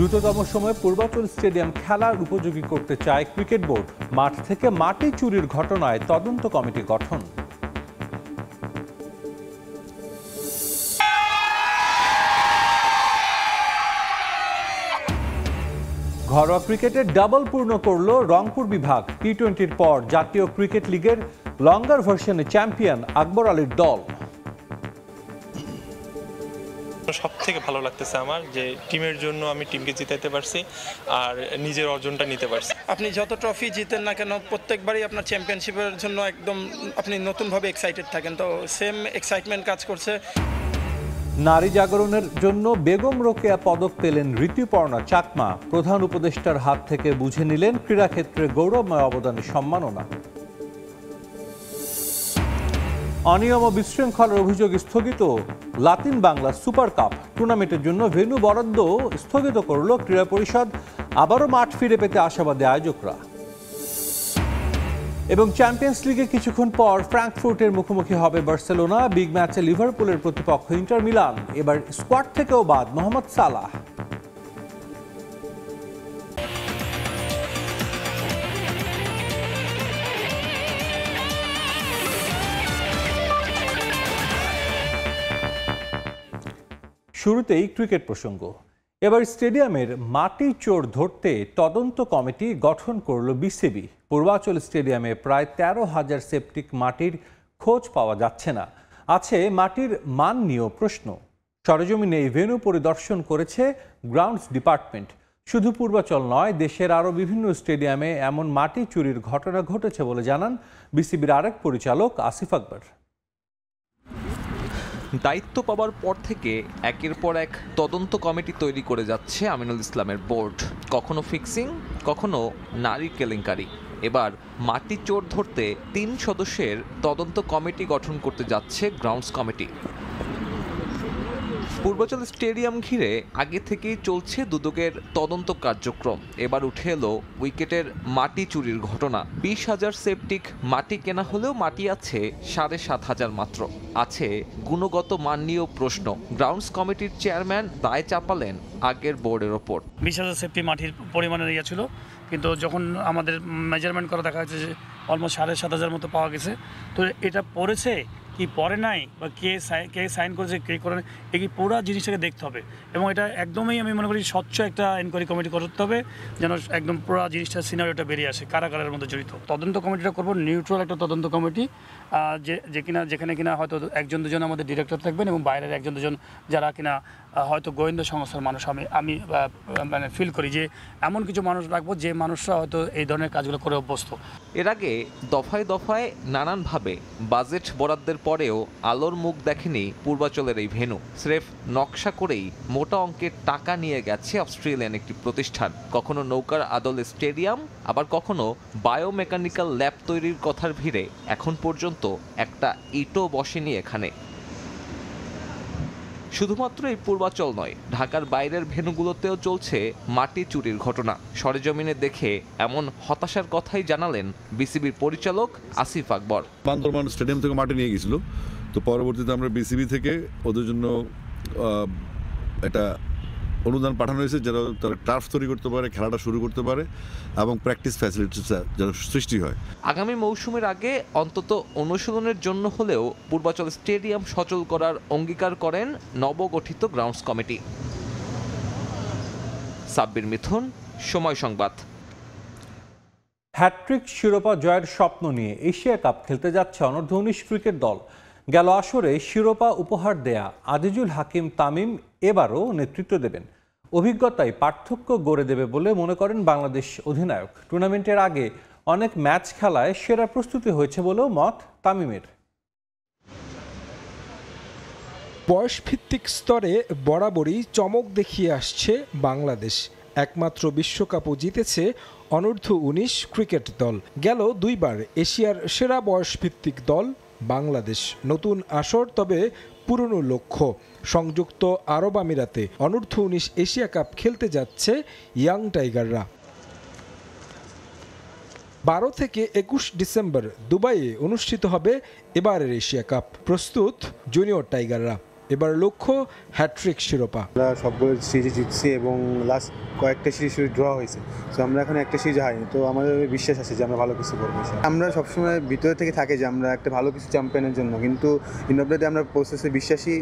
দ্রুততম সময়ে পূর্বাচল স্টেডিয়াম খেলার উপযোগী করতে চায় ক্রিকেট বোর্ড। মাঠ থেকে মাটি চুরির ঘটনায় তদন্ত কমিটি গঠন। ঘরোয়া ক্রিকেটে ডাবল পূর্ণ করল রংপুর বিভাগ। টি-20-র পর জাতীয় ক্রিকেট লিগের লঙ্গার ভার্সনে চ্যাম্পিয়ন আকবর আলীর দল। সব থেকে ভালো লাগতেছে আমার যে টিমের জন্য আমি টিমকে জিতাইতে পারছি আর নিজের অর্জনটা নিতে পারছি। আপনি যত ট্রফি জিতেন না কেন প্রত্যেকবারই আপনার চ্যাম্পিয়নশিপের জন্য একদম আপনি নতুনভাবে এক্সাইটেড থাকেন, তো সেম এক্সাইটমেন্ট কাজ করছে। নারী জাগরণের জন্য বেগম রোকেয়া পদক পেলেন ঋতুপর্ণা চাকমা। প্রধান উপদেষ্টার হাত থেকে বুঝে নিলেন ক্রীড়াক্ষেত্রে গৌরবময় অবদানের সম্মাননা। অনিয়ম ও বিশৃঙ্খলার অভিযোগ স্থগিত লাতিন বাংলা সুপার কাপ। টুর্নামেন্টের জন্য ভেন্যু বরাদ্দ স্থগিত করল ক্রীড়া পরিষদ। আবারও মাঠ ফিরে পেতে আশাবাদী আয়োজকরা। এবং চ্যাম্পিয়ন্স লিগে কিছুক্ষণ পর ফ্র্যাঙ্কফুর্টের মুখোমুখি হবে বার্সেলোনা। বিগ ম্যাচে লিভারপুলের প্রতিপক্ষ ইন্টার মিলান। এবার স্কোয়াড থেকেও বাদ মোহাম্মদ সালাহ। শুরুতেই ক্রিকেট প্রসঙ্গ। এবার স্টেডিয়ামের মাটি চোর ধরতে তদন্ত কমিটি গঠন করল বিসিবি। পূর্বাচল স্টেডিয়ামে প্রায় 13,000 সেপটিক মাটির খোঁজ পাওয়া যাচ্ছে না। আছে মাটির মান নিয়েও প্রশ্ন। সরেজমিনে এই ভেন্যু পরিদর্শন করেছে গ্রাউন্ডস ডিপার্টমেন্ট। শুধু পূর্বাচল নয়, দেশের আরও বিভিন্ন স্টেডিয়ামে এমন মাটি চুরির ঘটনা ঘটেছে বলে জানান বিসিবির আরেক পরিচালক আসিফ আকবর। দায়িত্ব পাওয়ার পর থেকে একের পর এক তদন্ত কমিটি তৈরি করে যাচ্ছে আমিনুল ইসলামের বোর্ড। কখনো ফিক্সিং, কখনো নারী কেলেঙ্কারি। এবার মাটি চোর ধরতে 3 সদস্যের তদন্ত কমিটি গঠন করতে যাচ্ছে গ্রাউন্ডস কমিটি। পূর্বাচল স্টেডিয়াম ঘিরে আগে থেকেই চলছে দুদকের তদন্ত কার্যক্রম। এবার উঠে এলো উইকেটের মাটি চুরির ঘটনা। 20,000 সেপটিক মাটি কেনা হলেও মাটি আছে 7,500 মাত্র। আছে গুণগত মান নিয়েও প্রশ্ন। গ্রাউন্ডস কমিটির চেয়ারম্যান দায় চাপালেন আগের বোর্ডের ওপর। 20,000 সেপটি মাটির পরিমাণে ছিল, কিন্তু যখন আমাদের মেজারমেন্ট করা দেখা যাচ্ছে যে অলমোস্ট 7,500 মতো পাওয়া গেছে। তো এটা পড়েছে কি পরে নাই, বা কে সাইন করেছে, কে করে, এই পুরো জিনিসটাকে দেখতে হবে। এবং এটা একদমই আমি মনে করি স্বচ্ছ একটা এনকোয়ারি কমিটি করতে হবে, যেন একদম পুরো জিনিসটা সিনারিওটা বেরিয়ে আসে কারা কারার মধ্যে জড়িত। তদন্ত কমিটিটা করবো নিউট্রাল একটা তদন্ত কমিটি, যেখানে কিনা হয়তো 1-2জন আমাদের ডিরেক্টর থাকবেন এবং বাইরের 1-2জন যারা কিনা হয়তো গোয়েন্দা সংস্থার মানুষ। আমি মানে ফিল করি যে এমন কিছু মানুষ রাখবো যে মানুষরা হয়তো এই ধরনের কাজগুলো করে অভ্যস্ত। এর আগে দফায় দফায় নানানভাবে বাজেট বরাদ্দের পরেও আলোর মুখ দেখেনি পূর্বাচলের এই ভেন্যু। স্রেফ নকশা করেই মোটা অঙ্কের টাকা নিয়ে গেছে অস্ট্রেলিয়ান একটি প্রতিষ্ঠান। কখনো নৌকার আদলে স্টেডিয়াম, আবার কখনো বায়োমেকানিক্যাল ল্যাব তৈরির কথার ভিড়ে এখন পর্যন্ত একটা ইটও বসেনি এখানে। শুধুমাত্র এই পূর্বাচল নয়, ঢাকার বাইরের ভেন্যুগুলোতেও চলছে মাটি চুরির ঘটনা। সরেজমিনে দেখে এমন হতাশার কথাই জানালেন বিসিবির পরিচালক আসিফ আকবর। বান্দরবান স্টেডিয়াম থেকে মাটি নিয়ে গেছিল, তো পরবর্তীতে আমরা বিসিবি থেকে ওদের জন্য একটা অনুদান পাঠানো হয়েছে যেন তারা টার্ফ তৈরি করতে পারে, খেলাটা শুরু করতে পারে এবং প্র্যাকটিস ফ্যাসিলিটিস যেন সৃষ্টি হয়। আগামী মৌসুমের আগে অন্তত অনুশীলনের জন্য হলেও পূর্বাচল স্টেডিয়াম সচল করার অঙ্গীকার করেন নবগঠিত গ্রাউন্ডস কমিটি। সাব্বির মিথুন, সময় সংবাদ। হ্যাট্রিক শিরোপা জয়ের স্বপ্ন নিয়ে এশিয়া কাপ খেলতে যাচ্ছে অনূর্ধ্ব-19 ক্রিকেট দল। গেল আসরে শিরোপা উপহার দেয়া আজিজুল হাকিম তামিম এবারও নেতৃত্ব দেবেন। অভিজ্ঞতায় পার্থক্য গড়ে দেবে বলে মনে করেন বাংলাদেশ অধিনায়ক। টুর্নামেন্টের আগে অনেক ম্যাচ খেলায় সেরা প্রস্তুতি হয়েছে বলেও মত তামিমের। বয়সভিত্তিক স্তরে বরাবরই চমক দেখিয়ে আসছে বাংলাদেশ। একমাত্র বিশ্বকাপও জিতেছে অনূর্ধ্ব-19 ক্রিকেট দল। গেল 2 বার এশিয়ার সেরা বয়সভিত্তিক দল বাংলাদেশ। নতুন আসর, তবে পুরনো লক্ষ্য। সংযুক্ত আরব আমিরাতে অনূর্ধ্ব-19 এশিয়া কাপ খেলতে যাচ্ছে ইয়াং টাইগাররা। 12 থেকে 21 ডিসেম্বর দুবাইয়ে অনুষ্ঠিত হবে এবারের এশিয়া কাপ। প্রস্তুত জুনিয়র টাইগাররা। এবার লক্ষ্য হ্যাট্রিক শিরোপা। আমরা সবগুলো সিরিজ জিতছি এবং লাস্ট কয়েকটা সিরিজ ড্র হয়েছে, তো আমরা এখন একটা সিরিজ হারিনি, তো আমাদের বিশ্বাস আছে যে আমরা ভালো কিছু করবো। আমরা সবসময় ভিতরে থেকে থাকি যে আমরা একটা ভালো কিছু চ্যাম্পিয়নের জন্য, কিন্তু ইন্ডোপ্লেতে আমরা প্রসেসে বিশ্বাসী,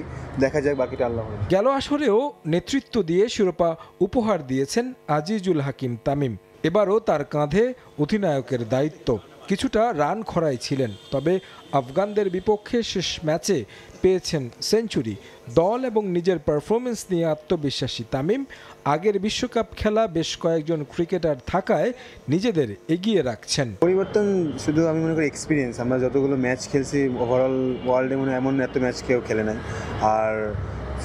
দেখা যাক বাকিটা আল্লাহ। গেল আসরেও নেতৃত্ব দিয়ে শিরোপা উপহার দিয়েছেন আজিজুল হাকিম তামিম। এবারও তার কাঁধে অধিনায়কের দায়িত্ব। কিছুটা রান খরায় ছিলেন, তবে আফগানদের বিপক্ষে শেষ ম্যাচে পেয়েছেন সেঞ্চুরি। দল এবং নিজের পারফরমেন্স নিয়ে আত্মবিশ্বাসী তামিম আগের বিশ্বকাপ খেলা বেশ কয়েকজন ক্রিকেটার থাকায় নিজেদের এগিয়ে রাখছেন। পরিবর্তন শুধু আমি মনে করি এক্সপিরিয়েন্স। আমরা যতগুলো ম্যাচ খেলছি ওভারঅল ওয়ার্ল্ডে মনে এমন এত ম্যাচ কেউ খেলে নাই, আর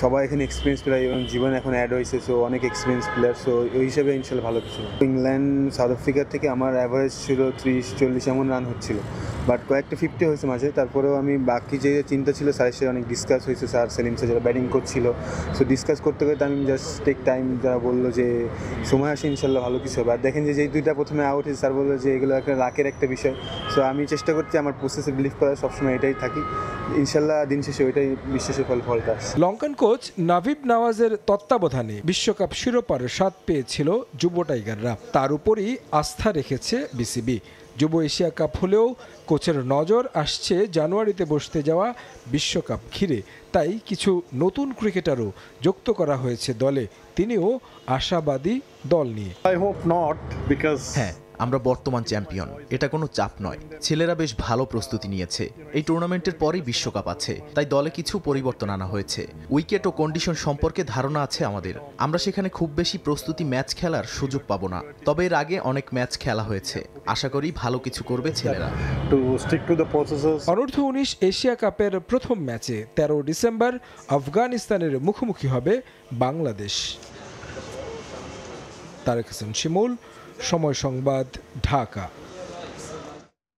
সবাই এখানে এক্সপিরিয়েন্স প্লেয়ার এবং জীবন এখন অ্যাড হয়েছে, সো অনেক এক্সপিরিয়েন্স প্লেয়ার, সো ওই হিসেবে ইনশাল্লাহ ভালো কিছু। ইংল্যান্ড সাউথ আফ্রিকা থেকে আমার অ্যাভারেজ ছিল 30-40 এমন রান হচ্ছিল, বাট কয়েকটা 50 হয়েছে মাঝে। তারপরেও আমি বাকি যে চিন্তা ছিল স্যারের সাথে অনেক ডিসকাস হয়েছে, স্যার সেলিম স্যার যারা ব্যাটিং করছিল, সো ডিসকাস করতে করতে আমি জাস্ট টেক টাইম, যারা বললো যে সময় আসে ইনশাল্লাহ ভালো কিছু হবে। আর দেখেন যে যেই দুইটা প্রথমে আউট হয়েছে, স্যার বললো যে এগুলো একটা লাকের একটা বিষয়, সো আমি চেষ্টা করছি আমার প্রসেসে বিলিভ করার, সবসময় এটাই থাকি, ইনশাল্লাহ দিন শেষে ওইটাই বিশ্বাসের ফলটা আসে। লঙ্কান কোচ নাভিব নওয়াজের তত্ত্বাবধানে বিশ্বকাপ শিরোপার স্বাদ পেয়েছিল যুব টাইগাররা। তার উপরই আস্থা রেখেছে বিসিবি। যুব এশিয়া কাপ হলেও কোচের নজর আসছে জানুয়ারিতে বসতে যাওয়া বিশ্বকাপ ঘিরে, তাই কিছু নতুন ক্রিকেটারও যুক্ত করা হয়েছে দলে। তিনিও আশাবাদী দল নিয়ে। হ্যাঁ, আমরা বর্তমান চ্যাম্পিয়ন, এটা কোনো চাপ নয়। ছেলেরা বেশ ভালো প্রস্তুতি নিয়েছে। এই টুর্নামেন্টের পরেই বিশ্বকাপ আছে, তাই দলে কিছু পরিবর্তন আনা হয়েছে। উইকেট ও কন্ডিশন সম্পর্কে ধারণা আছে আমাদের। আমরা সেখানে খুব বেশি প্রস্তুতি ম্যাচ খেলার সুযোগ পাবো না, তবে এর আগে অনেক ম্যাচ খেলা হয়েছে। আশা করি ভালো কিছু করবে ছেলেরা। অনূর্ধ্ব 19 এশিয়া কাপের প্রথম ম্যাচে 13 ডিসেম্বর আফগানিস্তানের মুখোমুখি হবে বাংলাদেশ। তারেক হাসান শিমুল, সময় সংবাদ, ঢাকা।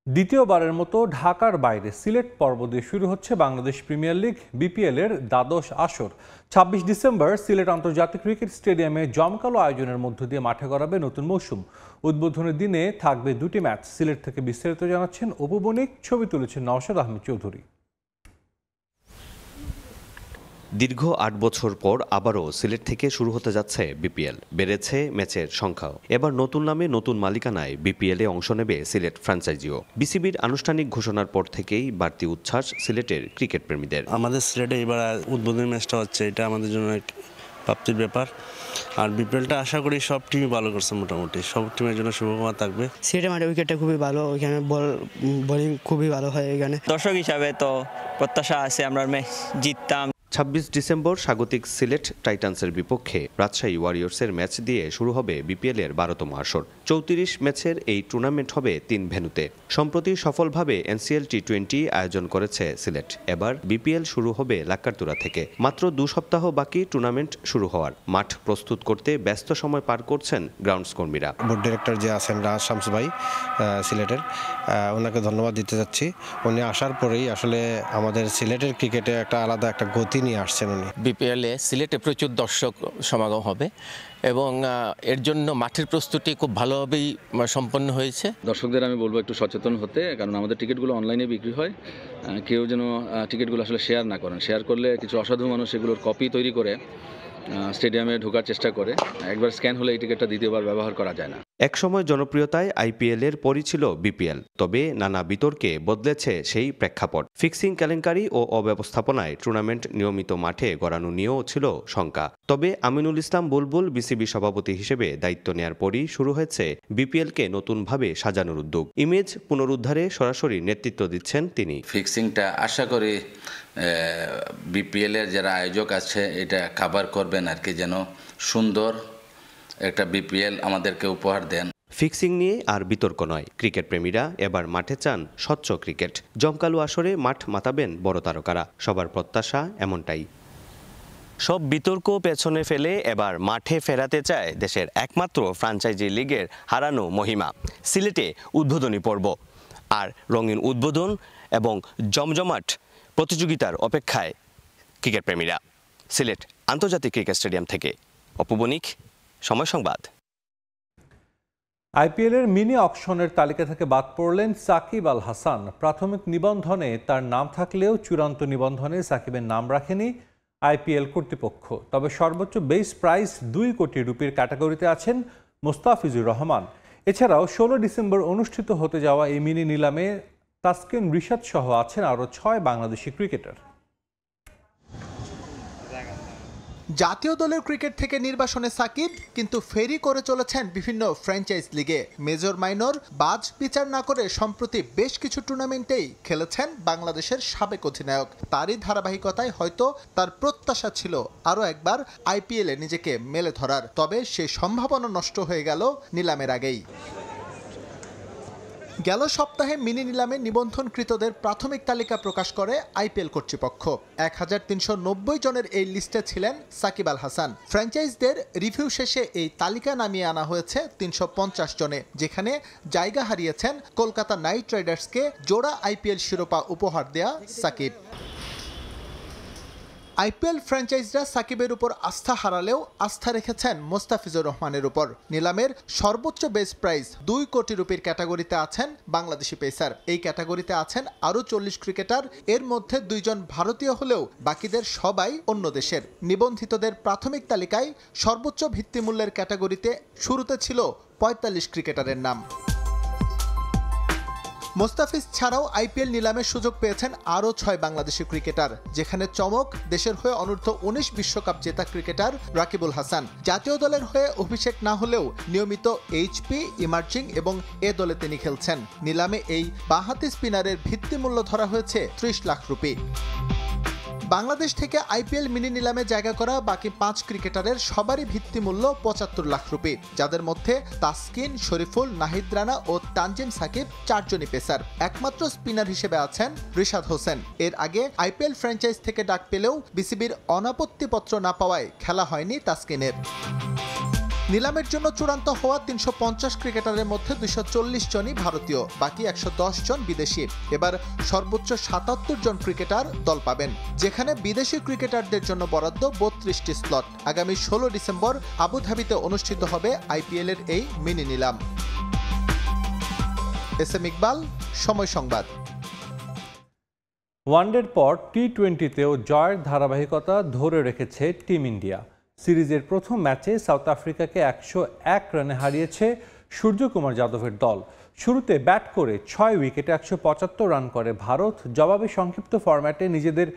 দ্বিতীয়বারের মতো ঢাকার বাইরে সিলেট পর্ব দিয়ে শুরু হচ্ছে বাংলাদেশ প্রিমিয়ার লিগ বিপিএল এর দ্বাদশ আসর। 26 ডিসেম্বর সিলেট আন্তর্জাতিক ক্রিকেট স্টেডিয়ামে জমকালো আয়োজনের মধ্য দিয়ে মাঠে গড়াবে নতুন মৌসুম। উদ্বোধনের দিনে থাকবে দুটি ম্যাচ। সিলেট থেকে বিস্তারিত জানাচ্ছেন অপু বণিক, ছবি তুলেছেন নওশাদ আহমেদ চৌধুরী। দীর্ঘ 8 বছর পর আবারও সিলেট থেকে শুরু হতে যাচ্ছে বিপিএল। বেড়েছে ম্যাচের সংখ্যাও। এবার নতুন নামে নতুন মালিকানায় বিপিএল এ অংশ নেবে সিলেট ফ্র্যাঞ্চাইজিও। বিসিবির আনুষ্ঠানিক ঘোষণার পর থেকেই বাড়তি উচ্ছ্বাস সিলেটের ক্রিকেট প্রেমীদের। আমাদের সিলেটে এবার উদ্বোধনী ম্যাচটা হচ্ছে, এটা আমাদের জন্য এক প্রাপ্তির ব্যাপার। আর বিপিএলটা আশা করি সব টিমই ভালো করছে, মোটামুটি সব টিমের জন্য শুভকামনা থাকবে। সিলেটের মাঠে উইকেটটা খুবই ভালো, ওইখানে বোলিং খুবই ভালো হয়। এখানে দর্শক হিসাবে তো প্রত্যাশা আছে আমরা ম্যাচ জিততাম। 26 ডিসেম্বর স্বাগতিক সিলেট টাইটান্সের বিপক্ষে রাজশাহী ওয়ারিয়র্সের ম্যাচ দিয়ে শুরু হবে বিপিএল এর 12তম আসর। 34 ম্যাচের এই টুর্নামেন্ট হবে 3 ভেন্যুতে। সম্প্রতি সফলভাবে এনসিএল টি20 আয়োজন করেছে সিলেট। এবার বিপিএল শুরু হবে লাক্কারতুরা থেকে। মাত্র 2 সপ্তাহ বাকি টুর্নামেন্ট শুরু হওয়ার। মাঠ প্রস্তুত করতে ব্যস্ত সময় পার করছেন গ্রাউন্ডস কর্মীরা। বোর্ড ডিরেক্টর যে আছেন রাজ শামস ভাই সিলেটের, ওনাকে ধন্যবাদ দিতে যাচ্ছি। উনি আসার পরেই আসলে আমাদের সিলেটের ক্রিকেটে একটা আলাদা একটা গতি নিয়ে আসছেন উনি। বিপিএলে সিলেটে প্রচুর দর্শক সমাগম হবে এবং এর জন্য মাঠের প্রস্তুতি খুব ভালোভাবেই সম্পন্ন হয়েছে। দর্শকদের আমি বলবো একটু সচেতন হতে, কারণ আমাদের টিকিটগুলো অনলাইনে বিক্রি হয়। কেউ যেন টিকিটগুলো আসলে শেয়ার না করেন। শেয়ার করলে কিছু অসাধু মানুষ এগুলোর কপি তৈরি করে স্টেডিয়ামে ঢোকার চেষ্টা করে। একবার স্ক্যান হলে এই টিকিটটা দ্বিতীয়বার ব্যবহার করা যায় না। একসময় জনপ্রিয়তায় আইপিএল এর পরই ছিল বিপিএল, তবে নানা বিতর্কে বদলেছে সেই প্রেক্ষাপট। ফিক্সিং কেলেঙ্কারি ও অব্যবস্থাপনায় টুর্নামেন্ট নিয়মিত মাঠে গড়ানো নিয়েও ছিল শঙ্কা। তবে আমিনুল ইসলাম বুলবুল বিসিবি সভাপতি হিসেবে দায়িত্ব নেয়ার পরই শুরু হয়েছে বিপিএলকে নতুনভাবে সাজানোর উদ্যোগ। ইমেজ পুনরুদ্ধারে সরাসরি নেতৃত্ব দিচ্ছেন তিনি। ফিক্সিংটা আশা করি বিপিএল এর যারা আয়োজক আছে এটা কভার করবেন আর কি, যেন সুন্দর একটা বিপিএল আমাদেরকে উপহার দেন। ফিক্সিং নিয়ে আর বিতর্ক নয়। ক্রিকেট প্রেমীরা এবার মাঠে চান স্বচ্ছ ক্রিকেট। জমকালো আসরে মাঠ মাতাবেন বড় তারকারা। সবার প্রত্যাশা এমনটাই। সব বিতর্ক পেছনে ফেলে এবার মাঠে ফেরাতে চায় দেশের একমাত্র ফ্র্যাঞ্চাইজি লিগের হারানো মহিমা। সিলেটে উদ্বোধনী পর্ব, আর রঙিন উদ্বোধন এবং জমজমাট প্রতিযোগিতার অপেক্ষায় ক্রিকেট প্রেমীরা। সিলেট আন্তর্জাতিক ক্রিকেট স্টেডিয়াম থেকে অপু বণিক, সময় সংবাদ। আইপিএলের মিনি অকশনের তালিকা থেকে বাদ পড়লেন সাকিব আল হাসান। প্রাথমিক নিবন্ধনে তার নাম থাকলেও চূড়ান্ত নিবন্ধনে সাকিবের নাম রাখেনি আইপিএল কর্তৃপক্ষ। তবে সর্বোচ্চ বেস প্রাইস 2 কোটি রুপির ক্যাটাগরিতে আছেন মোস্তাফিজুর রহমান। এছাড়াও 16 ডিসেম্বর অনুষ্ঠিত হতে যাওয়া এই মিনি নিলামে তাসকিন রিশাদ সহ আছেন আরও 6 বাংলাদেশি ক্রিকেটার। জাতীয় দলের ক্রিকেট থেকে নির্বাসনে সাকিব, কিন্তু ফেরি করে চলেছেন বিভিন্ন ফ্র্যাঞ্চাইজ লিগে। মেজর মাইনর বাজ বিচার না করে সম্প্রতি বেশ কিছু টুর্নামেন্টেই খেলেছেন বাংলাদেশের সাবেক অধিনায়ক। তারই ধারাবাহিকতায় হয়তো তার প্রত্যাশা ছিল আরও একবার আইপিএলে নিজেকে মেলে ধরার, তবে সে সম্ভাবনা নষ্ট হয়ে গেল নিলামের আগেই। গেল সপ্তাহে মিনি নিলামে নিবন্ধনকৃতদের প্রাথমিক তালিকা প্রকাশ করে আইপিএল কর্তৃপক্ষ। 1390 জনের এই লিস্টে ছিলেন সাকিব আল হাসান। ফ্র্যাঞ্চাইজদের রিভিউ শেষে এই তালিকা নামিয়ে আনা হয়েছে 350 জনে, যেখানে জায়গা হারিয়েছেন কলকাতা নাইট রাইডার্সকে জোড়া আইপিএল শিরোপা উপহার দেয়া সাকিব। আইপিএল ফ্র্যাঞ্চাইজরা সাকিবের উপর আস্থা হারালেও আস্থা রেখেছেন মোস্তাফিজুর রহমানের উপর। নিলামের সর্বোচ্চ বেস প্রাইস 2 কোটি রুপির ক্যাটাগরিতে আছেন বাংলাদেশি পেসার। এই ক্যাটাগরিতে আছেন আরও 40 ক্রিকেটার। এর মধ্যে 2 জন ভারতীয় হলেও বাকিদের সবাই অন্য দেশের। নিবন্ধিতদের প্রাথমিক তালিকায় সর্বোচ্চ ভিত্তিমূল্যের ক্যাটাগরিতে শুরুতে ছিল 45 ক্রিকেটারের নাম। মোস্তাফিজ ছাড়াও আইপিএল নিলামে সুযোগ পেয়েছেন আরও 6 বাংলাদেশি ক্রিকেটার, যেখানে চমক দেশের হয়ে অনূর্ধ্ব 19 বিশ্বকাপ জেতা ক্রিকেটার রাকিবুল হাসান। জাতীয় দলের হয়ে অভিষেক না হলেও নিয়মিত এইচপি, ইমার্জিং এবং এ দলে তিনি খেলছেন। নিলামে এই বাঁহাতি স্পিনারের ভিত্তিমূল্য ধরা হয়েছে 30 লাখ রুপি। বাংলাদেশ থেকে আইপিএল মিনি নিলামে জায়গা করা বাকি 5 ক্রিকেটারের সবারই ভিত্তিমূল্য 75 লাখ রুপি, যাদের মধ্যে তাসকিন, শরীফুল, নাহিদ রানা ও তানজিম সাকিব 4 জনই পেসার। একমাত্র স্পিনার হিসেবে আছেন রিশাদ হোসেন। এর আগে আইপিএল ফ্র্যাঞ্চাইজ থেকে ডাক পেলেও বিসিবির অনাপত্তিপত্র না পাওয়ায় খেলা হয়নি তাসকিনের। নিলামের জন্য চূড়ান্ত হওয়া 350 ক্রিকেটারের মধ্যে 240 জনই ভারতীয়, বাকি 110 জন বিদেশি। এবার সর্বোচ্চ 77 জন ক্রিকেটার দল পাবেন, যেখানে বিদেশি ক্রিকেটারদের জন্য বরাদ্দ 32টি স্লট। আগামী 16 ডিসেম্বর আবুধাবিতে অনুষ্ঠিত হবে আইপিএল এর এই মিনি নিলাম। এস এম ইকবাল, সময় সংবাদ। ওয়ানডের পর টি-20তেও জয়ের ধারাবাহিকতা ধরে রেখেছে টিম ইন্ডিয়া। সিরিজের প্রথম ম্যাচে সাউথ আফ্রিকাকে 101 রানে হারিয়েছে সূর্যকুমার যাদবের দল। শুরুতে ব্যাট করে 6 উইকেটে 175 রান করে ভারত। জবাবে সংক্ষিপ্ত ফরম্যাটে নিজেদের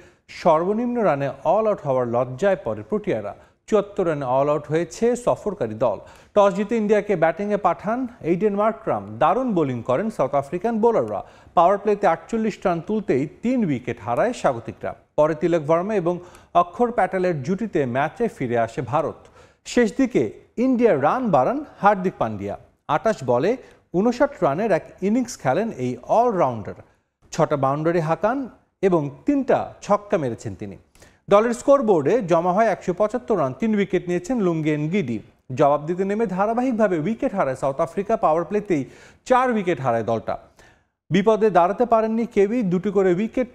সর্বনিম্ন রানে অল আউট হওয়ার লজ্জায় পড়ে প্রোটিয়ারা। 74 রানে অল আউট হয়েছে সফরকারী দল। টস জিতে ইন্ডিয়াকে ব্যাটিংয়ে পাঠান এইডেন মার্করাম। দারুণ বোলিং করেন সাউথ আফ্রিকান বোলাররা। পাওয়ার প্লেতে 48 রান তুলতেই 3 উইকেট হারায় স্বাগতিকরা। পরে তিলক ভার্মা এবং অক্ষর প্যাটেলের জুটিতে ম্যাচে ফিরে আসে ভারত। শেষ দিকে ইন্ডিয়ার রান বাড়ান হার্দিক পান্ডিয়া। 28 বলে 59 রানের এক ইনিংস খেলেন এই অলরাউন্ডার। 6টা বাউন্ডারি হাঁকান এবং 3টা ছক্কা মেরেছেন তিনি। দলের স্কোরবোর্ডে জমা হয় 175 রান। 3 উইকেট নিয়েছেন লুঙ্গি এনগিডি। জবাব দিতে নেমে ধারাবাহিকভাবে উইকেট হারায় সাউথ আফ্রিকা। পাওয়ার প্লেতেই 4 উইকেট হারায় দলটা। বিপদে দাঁড়াতে পারেননি কেউই। 2টি করে উইকেট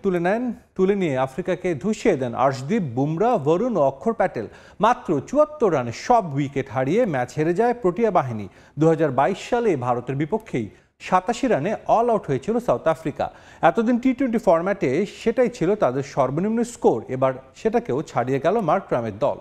তুলে নিয়ে আফ্রিকাকে ধুসিয়ে দেন আর্শদীপ, বুমরা, বরুণ ও অক্ষর প্যাটেল। মাত্র 74 রানে সব উইকেট হারিয়ে ম্যাচ হেরে যায় প্রোটিয়া বাহিনী। 2022 সালে ভারতের বিপক্ষেই 87 রানে অল আউট হয়েছিল সাউথ আফ্রিকা। এতদিন টি-20 ফরম্যাটে সেটাই ছিল তাদের সর্বনিম্ন স্কোর। এবার সেটাকেও ছাড়িয়ে গেল মার্করামের দল।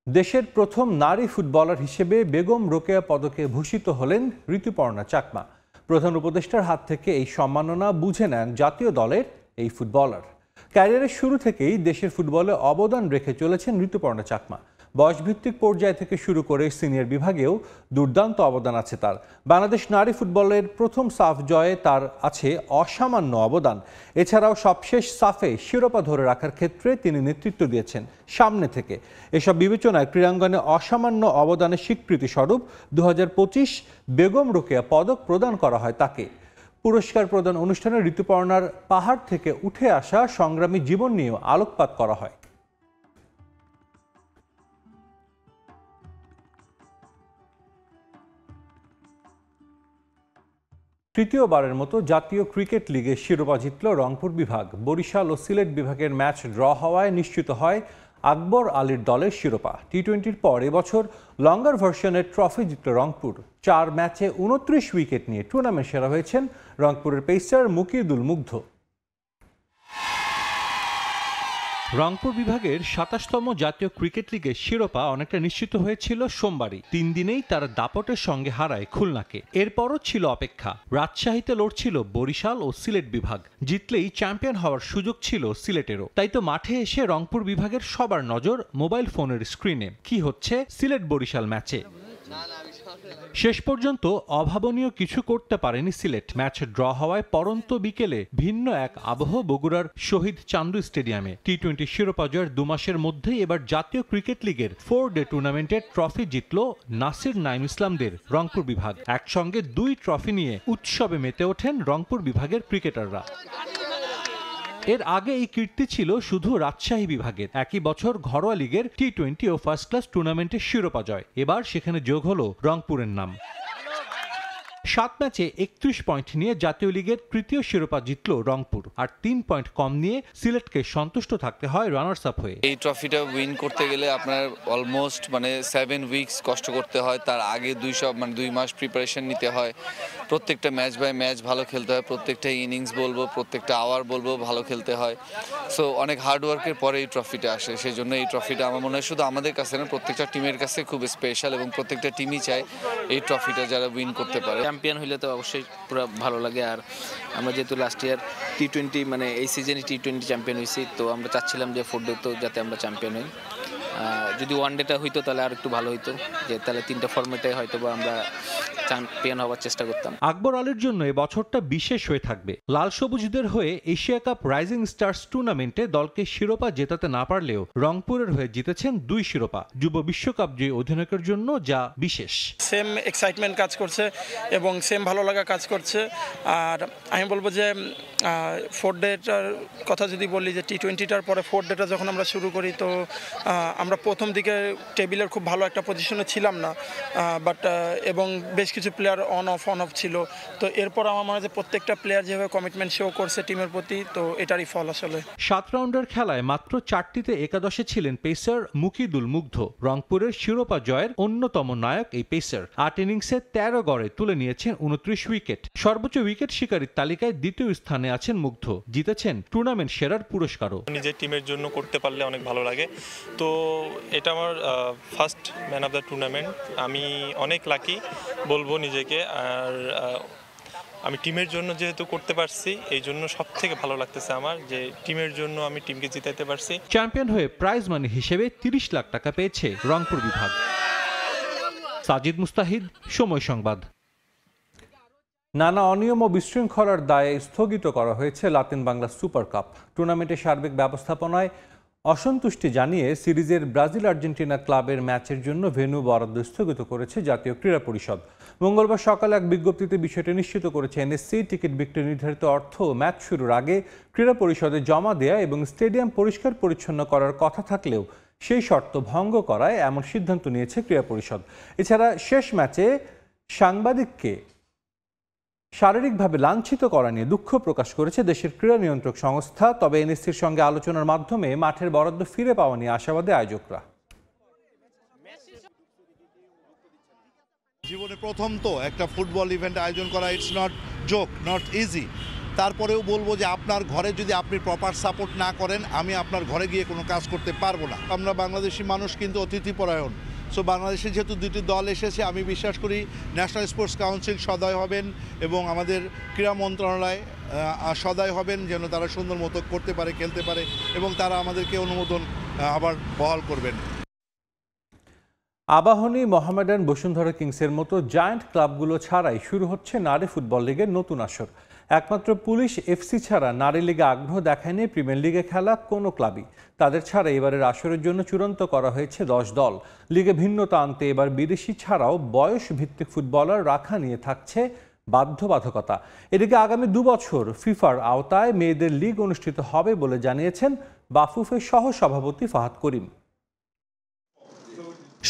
দেশের প্রথম নারী ফুটবলার হিসেবে বেগম রোকেয়া পদকে ভূষিত হলেন ঋতুপর্ণা চাকমা। প্রধান উপদেষ্টার হাত থেকে এই সম্মাননা বুঝে নেন জাতীয় দলের এই ফুটবলার। ক্যারিয়ারের শুরু থেকেই দেশের ফুটবলে অবদান রেখে চলেছেন ঋতুপর্ণা চাকমা। বয়সভিত্তিক পর্যায় থেকে শুরু করে সিনিয়র বিভাগেও দুর্দান্ত অবদান আছে তার। বাংলাদেশ নারী ফুটবলের প্রথম সাফ জয়ে তার আছে অসামান্য অবদান। এছাড়াও সবশেষ সাফে শিরোপা ধরে রাখার ক্ষেত্রে তিনি নেতৃত্ব দিয়েছেন সামনে থেকে। এসব বিবেচনায় ক্রীড়াঙ্গনে অসামান্য অবদানের স্বীকৃতি স্বরূপ 2025 বেগম রোকেয়া পদক প্রদান করা হয় তাকে। পুরস্কার প্রদান অনুষ্ঠানে ঋতুপর্ণার পাহাড় থেকে উঠে আসা সংগ্রামী জীবন নিয়েও আলোকপাত করা হয়। তৃতীয়বারের মতো জাতীয় ক্রিকেট লিগে শিরোপা জিতল রংপুর বিভাগ। বরিশাল ও সিলেট বিভাগের ম্যাচ ড্র হওয়ায় নিশ্চিত হয় আকবর আলীর দলের শিরোপা। টি-20-র পর এবছর লঙ্গার ভার্সনের ট্রফি জিতল রংপুর। 4 ম্যাচে 29 উইকেট নিয়ে টুর্নামেন্ট সেরা হয়েছেন রংপুরের পেসার মুকিদুল মুগ্ধ। রংপুর বিভাগের ২৭তম জাতীয় ক্রিকেট লিগের শিরোপা অনেকটা নিশ্চিত হয়েছিল সোমবারই। 3 দিনেই তারা দাপটের সঙ্গে হারায় খুলনাকে। এরপরও ছিল অপেক্ষা। রাজশাহীতে লড়ছিল বরিশাল ও সিলেট বিভাগ। জিতলেই চ্যাম্পিয়ন হওয়ার সুযোগ ছিল সিলেটেরও। তাই তো মাঠে এসে রংপুর বিভাগের সবার নজর মোবাইল ফোনের স্ক্রিনে কি হচ্ছে সিলেট বরিশাল ম্যাচে। শেষ পর্যন্ত অভাবনীয় কিছু করতে পারেনি সিলেট। ম্যাচ ড্র হওয়ায় পরন্ত বিকেলে ভিন্ন এক আবহ বগুড়ার শহীদ চান্দু স্টেডিয়ামে। টি-20 শিরোপা জয়ের 2 মাসের মধ্যেই এবার জাতীয় ক্রিকেট লিগের 4-ডে টুর্নামেন্টের ট্রফি জিতল নাসির নাইম ইসলামদের রংপুর বিভাগ। একসঙ্গে 2 ট্রফি নিয়ে উৎসবে মেতে ওঠেন রংপুর বিভাগের ক্রিকেটাররা। এর আগে এই কীর্তি ছিল শুধু রাজশাহী বিভাগের। একই বছর ঘরোয়া লিগের টি-20 ও ফার্স্ট ক্লাস টুর্নামেন্টের শিরোপা জয়। এবার সেখানে যোগ হলো রংপুরের নাম। 7 ম্যাচে 31 পয়েন্ট নিয়ে জাতীয় লিগের তৃতীয় শিরোপা জিতল রংপুর। আর 3 পয়েন্ট কম নিয়ে সিলেটকে সন্তুষ্ট থাকতে হয় রানার্স আপ হয়ে। এই ট্রফিটা উইন করতে গেলে আপনার অলমোস্ট 7 উইকস কষ্ট করতে হয়। তার আগে 2 মাস প্রিপারেশন নিতে হয়। প্রত্যেকটা ম্যাচ বাই ম্যাচ ভালো খেলতে হয়। প্রত্যেকটা ইনিংস বলবো, প্রত্যেকটা আওয়ার বলবো, ভালো খেলতে হয়। সো অনেক হার্ডওয়ার্কের পরে এই ট্রফিটা আসে। সেই জন্য এই ট্রফিটা আমার মনে হয় শুধু আমাদের কাছে না, প্রত্যেকটা টিমের কাছে খুব স্পেশাল এবং প্রত্যেকটা টিমই চায় এই ট্রফিটা যারা উইন করতে পারে। চ্যাম্পিয়ন হইলে তো অবশ্যই পুরো ভালো লাগে। আর আমরা যেহেতু লাস্ট ইয়ার টি-20 এই সিজনে টি-20 চ্যাম্পিয়ন হয়েছি, তো আমরা চাচ্ছিলাম যে 4-ডে তো যাতে আমরা চ্যাম্পিয়ন হই। যদি 1-ডেটা হইতো তাহলে আর একটু ভালো হইতো, যে তাহলে 3টা ফরম্যাটে হয়তো বা আমরা চ্যাম্পিয়ন হওয়ার চেষ্টা করতাম। আকবর আলীর জন্য এই বছরটা বিশেষ হয়ে থাকবে। লাল সবুজদের হয়ে এশিয়া কাপ রাইজিং স্টার্স টুর্নামেন্টে দলকে শিরোপা জেতাতে না পারলেও রংপুরের হয়ে জিতেছেন 2 শিরোপা। যুব বিশ্বকাপ যে অধিনায়কের জন্য যা বিশেষ। সেম এক্সাইটমেন্ট কাজ করছে এবং সেম ভালো লাগা কাজ করছে। আর আমি বলবো যে 4-ডেটার কথা যদি বলি, যে টি-20টার পরে 4-ডেটা যখন আমরা শুরু করি, তো আমরা প্রথম দিকে টেবিলের খুব ভালো একটা পজিশনে ছিলাম না, বাট এবং বেশ কিছু প্লেয়ার অন অফ ছিল। তো এরপর আমার মনে হয় যে প্রত্যেকটা প্লেয়ার যেভাবে কমিটমেন্ট শো করছে টিমের প্রতি, তো এটারই ফল আসলে। 7 রাউন্ডের খেলায় মাত্র 4টিতে একাদশে ছিলেন পেসার মুকিদুল মুগ্ধ। রংপুরের শিরোপা জয়ের অন্যতম নায়ক এই পেসার। 8 ইনিংসে 13 গড়ে তুলে নিয়েছেন 29 উইকেট। সর্বোচ্চ উইকেট শিকারীর তালিকায় 2য় স্থানে আছেন মুগ্ধ। জিতেছেন টুর্নামেন্ট সেরার পুরস্কারও। নিজের টিমের জন্য করতে পারলে অনেক ভালো লাগে। তো এটা আমার first man of the tournament. আমি অনেক লাকি বলবো নিজেকে। আর আমি টিমের জন্য যেহেতু করতে পারছি, এই জন্য সবথেকে ভালো লাগতেছে আমার, যে টিমের জন্য আমি টিমকে জিতাইতে পারছি। চ্যাম্পিয়ন হয়ে প্রাইজ মানি হিসেবে 30 লাখ টাকা পেয়েছে রংপুর বিভাগ। সাজিদ মুস্তাহিদ, সময় সংবাদ। নানা অনিয়ম ও বিশৃঙ্খলার দায়ে স্থগিত করা হয়েছে লাতিন বাংলা সুপার কাপ। টুর্নামেন্টের সার্বিক ব্যবস্থাপনায় অসন্তুষ্টি জানিয়ে সিরিজের ব্রাজিল আর্জেন্টিনা ক্লাবের ম্যাচের জন্য ভেন্যু বরাদ্দ স্থগিত করেছে জাতীয় ক্রীড়া পরিষদ। মঙ্গলবার সকালে এক বিজ্ঞপ্তিতে বিষয়টি নিশ্চিত করেছে এনএসসি। টিকিট বিক্রি নির্ধারিত অর্থ ম্যাচ শুরুর আগে ক্রীড়া পরিষদে জমা দেয়া এবং স্টেডিয়াম পরিষ্কার পরিচ্ছন্ন করার কথা থাকলেও সেই শর্ত ভঙ্গ করায় এমন সিদ্ধান্ত নিয়েছে ক্রীড়া পরিষদ। এছাড়া শেষ ম্যাচে সাংবাদিককে শারীরিকভাবে লাঞ্ছিত করা নিয়ে দুঃখ প্রকাশ করেছে দেশের ক্রীড়া নিয়ন্ত্রক সংস্থা। তবে এনএসসির সঙ্গে আলোচনার মাধ্যমে মাঠের বরাদ্দ ফিরে পাওয়া নিয়ে আশাবাদী আয়োজকরা। জীবনে প্রথম তো একটা ফুটবল ইভেন্ট আয়োজন করা, it's not joke, not easy. তারপরেও বলবো যে আপনার ঘরে যদি আপনি প্রপার সাপোর্ট না করেন, আমি আপনার ঘরে গিয়ে কোনো কাজ করতে পারবো না। আমরা বাংলাদেশি মানুষ কিন্তু অতিথিপরায়ণ। সো বাংলাদেশে যেহেতু 2টি দল এসেছে, আমি বিশ্বাস করি ন্যাশনাল স্পোর্টস কাউন্সিল সদয় হবেন এবং আমাদের ক্রীড়া মন্ত্রণালয় সদয় হবেন, যেন তারা সুন্দর মতো করতে পারে, খেলতে পারে এবং তারা আমাদেরকে অনুমোদন আবার বহাল করবেন। আবাহনী, মোহামেডান, বসুন্ধরা কিংসের মতো জায়ান্ট ক্লাবগুলো ছাড়াই শুরু হচ্ছে নারী ফুটবল লিগের নতুন আসর। একমাত্র পুলিশ এফসি ছাড়া নারী লিগে আগ্রহ দেখায়নি প্রিমিয়ার লিগে খেলা কোনো ক্লাবই। তাদের ছাড়া এবারের আসরের জন্য চূড়ান্ত করা হয়েছে 10 দল। লিগে ভিন্নতা আনতে এবার বিদেশি ছাড়াও বয়স ভিত্তিক ফুটবলার রাখা নিয়ে থাকছে বাধ্যবাধকতা। এদিকে আগামী 2 বছর ফিফার আওতায় মেয়েদের লিগ অনুষ্ঠিত হবে বলে জানিয়েছেন বাফুফের সহ সভাপতি ফাহাদ করিম।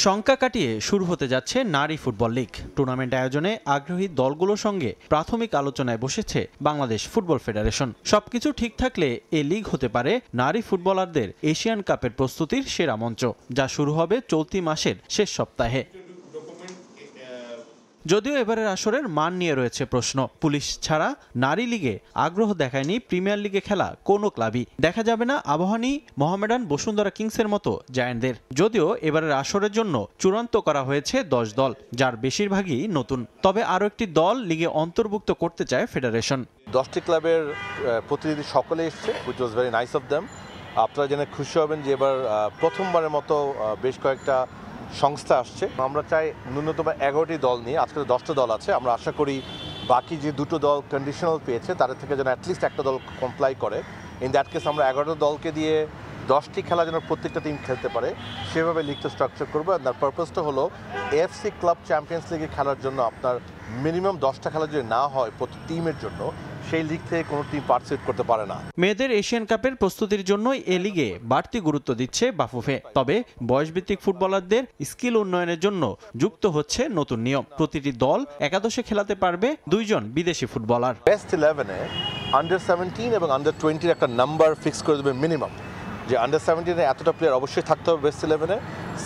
শঙ্কা কাটিয়ে শুরু হতে যাচ্ছে নারী ফুটবল লীগ। টুর্নামেন্ট আয়োজনে আগ্রহী দলগুলোর সঙ্গে প্রাথমিক আলোচনায় বসেছে বাংলাদেশ ফুটবল ফেডারেশন। সবকিছু ঠিক থাকলে এই লীগ হতে পারে নারী ফুটবলারদের এশিয়ান কাপের প্রস্তুতির সেরা মঞ্চ, যা শুরু হবে চলতি মাসের শেষ সপ্তাহে। যদিও এবারের আসরের মান নিয়ে রয়েছে প্রশ্ন। পুলিশ ছাড়া নারী লিগে আগ্রহ দেখায়নি প্রিমিয়ার লিগে খেলা কোনো ক্লাবই। দেখা যাবে না আবাহনী, মোহামেডান, বসুন্ধরা কিংসের মতো জায়ান্টদের। যদিও এবারের আসরের জন্য চূড়ান্ত করা হয়েছে 10 দল, যার বেশিরভাগই নতুন। তবে আরও একটি দল লিগে অন্তর্ভুক্ত করতে চায় ফেডারেশন। 10টি ক্লাবের প্রতিনিধি সকলে এসছে, which was very nice of them. আপনারা জেনে খুশি হবেন যে এবার প্রথমবারের মতো বেশ কয়েকটা সংস্থা আসছে। আমরা চাই ন্যূনতম 11টি দল নিয়ে, আজকে 10টা দল আছে। আমরা আশা করি বাকি যে 2টো দল কন্ডিশনাল পেয়েছে তাদের থেকে যেন অ্যাটলিস্ট একটা দল কমপ্লাই করে। ইন দ্যাট কেস আমরা 11টা দলকে দিয়ে 10টি খেলা যেন প্রত্যেকটা টিম খেলতে পারে সেভাবে লিগটা স্ট্রাকচার করবো। আর তার পারপাসটা হলো এএফসি ক্লাব চ্যাম্পিয়ন্স লিগে খেলার জন্য আপনার মিনিমাম 10টা খেলা যদি না হয় প্রতি টিমের জন্য, সেই লিগ থেকে কোনো টিম পার্টিসিপেট করতে পারে না। মেয়েদের এশিয়ান কাপের প্রস্তুতির জন্যই এ লিগে বাড়তি গুরুত্ব দিচ্ছে বাফুফে। তবে বয়সভিত্তিক ফুটবলারদের স্কিল উন্নয়নের জন্য যুক্ত হচ্ছে নতুন নিয়ম। প্রতিটি দল একাদশে খেলাতে পারবে 2 জন বিদেশি ফুটবলার। বেস্ট 11-এ আন্ডার 17 এবং আন্ডার 20-এর একটা নাম্বার ফিক্স করে দেবে মিনিমাম, যে আন্ডার 17-এ এতটা প্লেয়ার অবশ্যই থাকতে হবে বেস্ট 11-এ,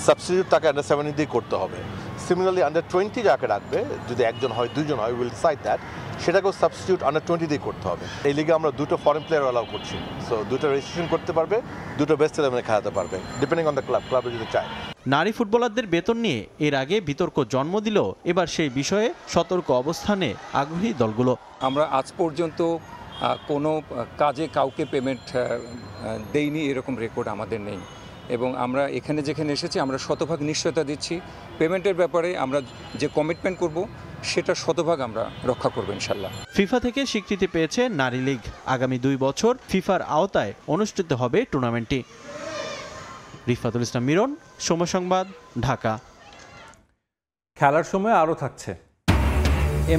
সাবস্টিটিউট তাকে আন্ডার 17 দিয়ে করতে হবে। সিমিলারলি আন্ডার 20 যাকে রাখবে, যদি একজন হয় 2 জন হয়, উইল ডিসাইড দ্যাট, সেটাকেও সাবস্টিটিউট আন্ডার 20 দিয়ে করতে হবে। এই লিগে আমরা 2টো ফরেন প্লেয়ার অ্যালাউ করছি। সো 2টো রেজিস্ট্রেশন করতে পারবে, 2টো বেস্ট 11-এ খেলাতে পারবে, ডিপেন্ডিং অন দ্য ক্লাবে যদি চায়। নারী ফুটবলারদের বেতন নিয়ে এর আগে বিতর্ক জন্ম দিলেও এবার সেই বিষয়ে সতর্ক অবস্থানে আগ্রহী দলগুলো। আমরা আজ পর্যন্ত কোনো কাজে কাউকে পেমেন্ট দেইনি, এরকম রেকর্ড আমাদের নেই। এবং আমরা এখানে যেখানে এসেছি আমরা শতভাগ নিশ্চয়তা দিচ্ছি পেমেন্টের ব্যাপারে। আমরা যে কমিটমেন্ট করব সেটা শতভাগ আমরা রক্ষা করব ইনশাল্লাহ। ফিফা থেকে স্বীকৃতি পেয়েছে নারী লীগ। আগামী 2 বছর ফিফার আওতায় অনুষ্ঠিত হবে টুর্নামেন্টটি। রিফাতুল ইসলাম মিরন, সময় সংবাদ, ঢাকা। খেলার সময় আরও থাকছে।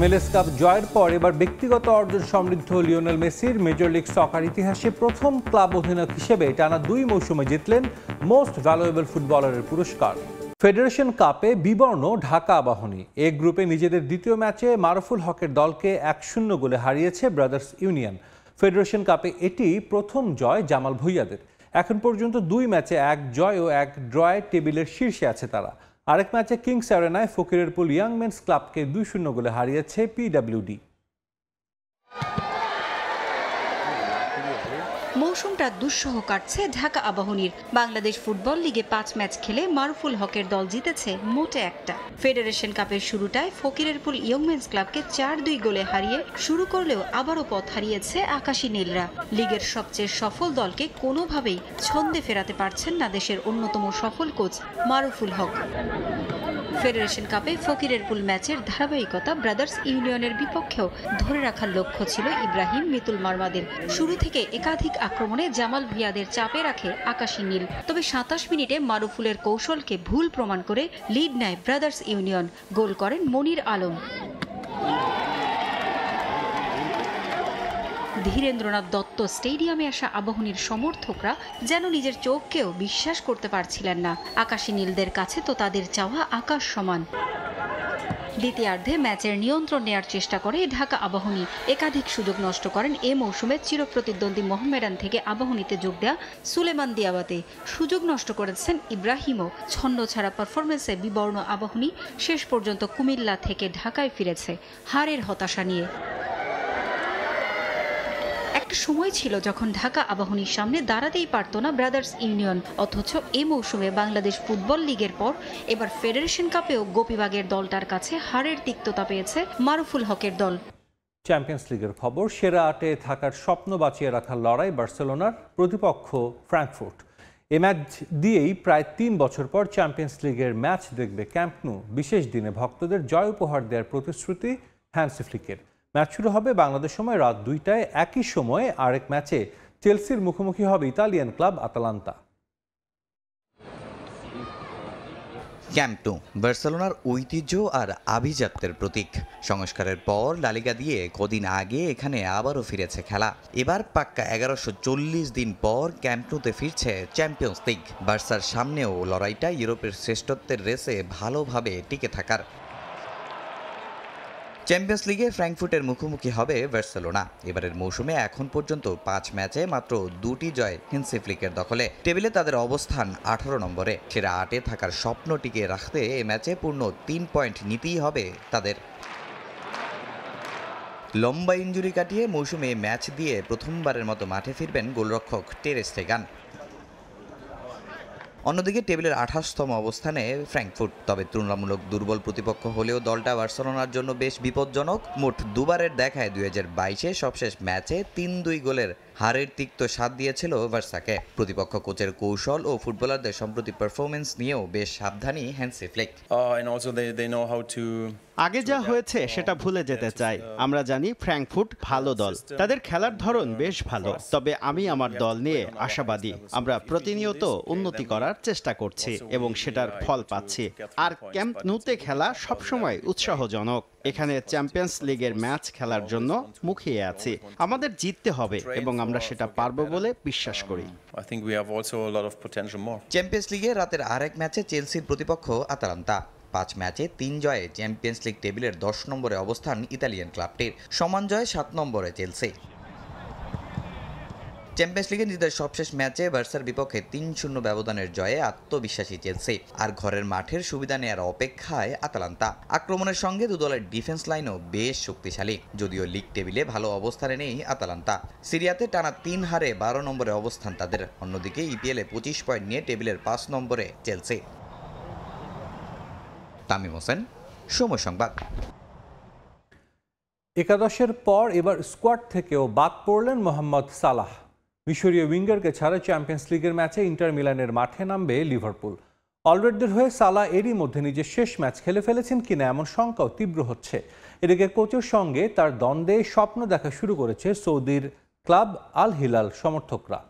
MLS কাপ জয়ের পর এবার ব্যক্তিগত অর্জন সমৃদ্ধ লিওনেল মেসির মেজর লিগ সকার ইতিহাসে প্রথম ক্লাব অধিনায়ক হিসেবে টানা 2 মৌসুমে জিতলেন মোস্ট ভ্যালুয়েবল ফুটবলারের পুরস্কার। ফেডারেশন কাপে বিবর্ণ ঢাকা আবাহনী। এ গ্রুপে নিজেদের দ্বিতীয় ম্যাচে মারুফুল হকের দলকে 1-0 গোলে হারিয়েছে ব্রাদার্স ইউনিয়ন। ফেডারেশন কাপে এটি প্রথম জয় জামাল ভুঁইয়াদের। এখন পর্যন্ত 2 ম্যাচে 1 জয় ও 1 ড্রয়ে টেবিলের শীর্ষে আছে তারা। আরেক ম্যাচে কিংস অ্যারেনায় ফকিরেরপুল ইয়াং মেন্স ক্লাবকে 2-0 গোলে হারিয়েছে পিডব্লিউডি। মৌসুমটা দুঃসহ কাটছে ঢাকা আবাহনীর। বাংলাদেশ ফুটবল লিগে 5 ম্যাচ খেলে মারুফুল হকের দল জিতেছে মোটে 1টা। ফেডারেশন কাপের শুরুটায় ফকিরেরপুল ইয়ং মেন্স ক্লাবকে 4-2 গোলে হারিয়ে শুরু করলেও আবারও পথ হারিয়েছে আকাশী নীলরা। লিগের সবচেয়ে সফল দলকে কোনোভাবেই ছন্দে ফেরাতে পারছেন না দেশের অন্যতম সফল কোচ মারুফুল হক। ফেডারেশন কাপে ফকিরেরপুল ম্যাচের ধারাবাহিকতা ব্রাদার্স ইউনিয়নের বিপক্ষেও ধরে রাখার লক্ষ্য ছিল ইব্রাহিম মিতুল মারমাদের। শুরু থেকে একাধিক আক্রমণে জামাল ভুঁইয়াদের চাপে রাখে আকাশী নীল। তবে 27 মিনিটে মারুফুলের কৌশলকে ভুল প্রমাণ করে লিড নেয় ব্রাদার্স ইউনিয়ন। গোল করেন মনির আলম। ধীরেন্দ্রনাথ দত্ত স্টেডিয়ামে আসা আবাহনীর সমর্থকরা যেন নিজের চোখকেও বিশ্বাস করতে পারছিলেন না। আকাশী নীলদের কাছে তো তাদের চাওয়া আকাশ সমান। দ্বিতীয়ার্ধে ম্যাচের নিয়ন্ত্রণ নেয়ার চেষ্টা করে ঢাকা আবাহনী। একাধিক সুযোগ নষ্ট করেন এ মৌসুমে চিরপ্রতিদ্বন্দ্বী মোহামেডান থেকে আবাহনীতে যোগ দেয়া সুলেমান দিয়াবাতে। সুযোগ নষ্ট করেছেন ইব্রাহিমও। ছন্দ ছাড়া পারফরমেন্সে বিবর্ণ আবাহনী শেষ পর্যন্ত কুমিল্লা থেকে ঢাকায় ফিরেছে হারের হতাশা নিয়ে। একটা সময় ছিল যখন ঢাকা আবাহনীর সামনে দাঁড়াতেই পারত না ব্রাদার্স ইউনিয়ন। অথচ এ মৌসুমে বাংলাদেশ ফুটবল লিগের পর এবার ফেডারেশন কাপেও গোপীবাগের দলটার কাছে হারের তিক্ততা পেয়েছে মারুফুল হকের দল। চ্যাম্পিয়ন্স লিগের খবর। সেরা 8-এ থাকার স্বপ্ন বাঁচিয়ে রাখার লড়াই বার্সেলোনার, প্রতিপক্ষ ফ্র্যাঙ্কফুর্ট। এ ম্যাচ দিয়েই প্রায় 3 বছর পর চ্যাম্পিয়ন্স লিগের ম্যাচ দেখবে ক্যাম্প নু। বিশেষ দিনে ভক্তদের জয় উপহার দেওয়ার প্রতিশ্রুতি হ্যান্সি ফ্লিকের। ম্যাচ শুরু হবে বাংলাদেশ সময় রাত 2টায়। একই সময়ে আরেক ম্যাচে চেলসির মুখোমুখি হবে Italian club Atalanta. Camp Nou বার্সেলোনার ঐতিহ্য আর আভিজাত্যের প্রতীক। সংস্কারের পর লা লিগা দিয়ে কদিন আগে এখানে আবারও ফিরেছে খেলা। এবার পাক্কা 1140 দিন পর ক্যাম্প ন্যুতে ফিরছে চ্যাম্পিয়ন্স লিগ। বার্সার সামনেও লড়াইটা ইউরোপের শ্রেষ্ঠত্বের রেসে ভালোভাবে টিকে থাকার। চ্যাম্পিয়ন্স লিগে ফ্র্যাঙ্কফুর্টের মুখোমুখি হবে বার্সেলোনা। এবারের মৌসুমে এখন পর্যন্ত 5 ম্যাচে মাত্র 2টি জয় হেন্সি ফ্লিকের দখলে। টেবিলে তাদের অবস্থান 18 নম্বরে। সেরা 8-এ থাকার স্বপ্ন টিকে রাখতে এ ম্যাচে পূর্ণ 3 পয়েন্ট নিতেই হবে তাদের। লম্বা ইনজুরি কাটিয়ে মৌসুমে ম্যাচ দিয়ে প্রথমবারের মতো মাঠে ফিরবেন গোলরক্ষক টের স্টেগান। অন্যদিকে টেবিলের 28তম অবস্থানে ফ্র্যাঙ্কফুর্ট। তবে তুলনামূলক দুর্বল প্রতিপক্ষ হলেও দলটা বার্সেলোনার জন্য বেশ বিপজ্জনক। মোট দুবারের দেখায় 2022-এ সবশেষ ম্যাচে 3-2 গোলের হারের তিক্ত স্বাদ দিয়েছিল বার্সাকে। প্রতিপক্ষ কোচের কৌশল ও ফুটবলারদের সম্প্রতি পারফরমেন্স নিয়েও বেশ সাবধানী হ্যান্সি ফ্লিক। আগে যা হয়েছে সেটা ভুলে যেতে চাই। আমরা জানি ফ্র্যাঙ্কফুর্ট ভালো দল, তাদের খেলার ধরন বেশ ভালো। তবে আমি আমার দল নিয়ে আশাবাদী। আমরা প্রতিনিয়ত উন্নতি করার চেষ্টা করছি এবং সেটার ফল পাচ্ছি। আর ক্যাম্প ন্যুতে খেলা সবসময় উৎসাহজনক। এখানে চ্যাম্পিয়ন্স লিগের ম্যাচ খেলার জন্য মুখিয়ে আছি। আমাদের জিততে হবে এবং আমরা সেটা পারবো বলে বিশ্বাস করি। চ্যাম্পিয়ন্স লিগে রাতের আরেক ম্যাচে চেলসির প্রতিপক্ষ আতালান্তা। 5 ম্যাচে 3 জয়ে চ্যাম্পিয়ন্স লিগ টেবিলের 10 নম্বরে অবস্থান ইতালিয়ান ক্লাবটির। সমান জয়ে 7 নম্বরে চেলসি। চ্যাম্পিয়ন্স লিগে নিজেদের সবশেষ ম্যাচে বার্সার বিপক্ষে 3-0 ব্যবধানের জয়ে আত্মবিশ্বাসী চেলসি। আর ঘরের মাঠের সুবিধা নেওয়ার অপেক্ষায় আতালান্তা। আক্রমণের সঙ্গে দু দলের ডিফেন্স লাইনও বেশ শক্তিশালী। যদিও লিগ টেবিলে ভালো অবস্থানে নেই আতালান্তা। সিরিয়াতে টানা 3 হারে 12 নম্বরে অবস্থান তাদের। অন্যদিকে ইপিএলে 25 পয়েন্ট নিয়ে টেবিলের 5 নম্বরে চেলসি। তামিম হোসেন, সময় সংবাদ। একাদশের পর এবার স্কোয়াড থেকেও বাদ পড়লেন মোহাম্মদ সালাহ। মিশরীয় উইঙ্গারকে ছাড়া চ্যাম্পিয়ন্স লিগের ম্যাচে ইন্টার মিলানের মাঠে নামবে লিভারপুল। অলরেডদের হয়ে সালাহ এরই মধ্যে নিজের শেষ ম্যাচ খেলে ফেলেছেন কিনা এমন শঙ্কাও তীব্র হচ্ছে। এদিকে কোচের সঙ্গে তার দ্বন্দ্বে স্বপ্ন দেখা শুরু করেছে সৌদির ক্লাব আল হিলাল সমর্থকরা।